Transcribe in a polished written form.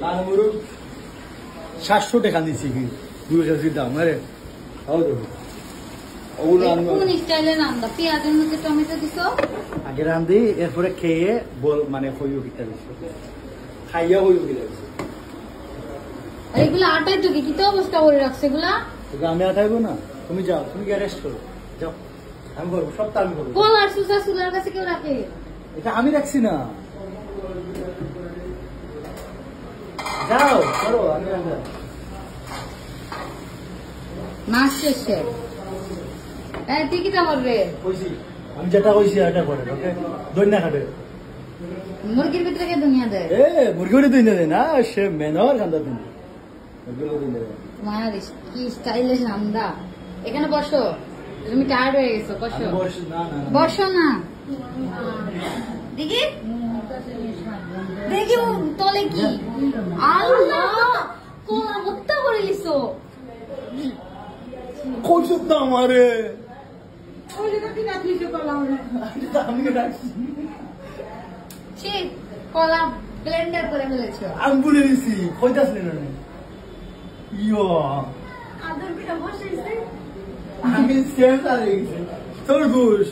লাল মুরগ 700 টাকা দিছি কি দুই কেজি দাম আরে হৌদ কোন স্টাইলে রান্না পেঁয়াজের মধ্যে টমেটো দিছো আগে রান্ধি এরপরে খেয়ে বল মানে হইও কিটা দিছি খাইয়া হইও কিটা দিছি আর এগুলা আটার যোগে কি তো অবস্থা করে রাখছে এগুলা তোকে আমি আটাইবো না তুমি যাও তুমি গিয়ে রেস্ট করো যাও আমি করবো সবটা আমি করবো কল আর সুসা সুলার কাছে কেউ রাখে এটা আমি রাখছি না যাও করো আমি রাখলাম মাছ শেষে তুই কিটা করবে কইছি আমি যেটা কইছি এটা করে ওকে দইনা খাবে মুরগির ভিতরে কে দুনিয়া দেয় মুরগিও দইনা দেয় না সে মেনর কান্দা দিন মুরগিও দইনা দেয় তোমার কি স্টাইলে রান্না এখানে বসো তুমি টায়ার্ড হয়ে গেছো বসো বসো না দেখি দেখি তলে কি আল্লাহ কোলা হত্যা করে লিছো কইছো তো আমারে আমি কলা ব্লেন্ডার করে ফেলেছো আমি বলে দিছি কইতাছ না ইয়ো আদর পিঠা বসেছে আমি শেষ আর গেছি তোর গোশ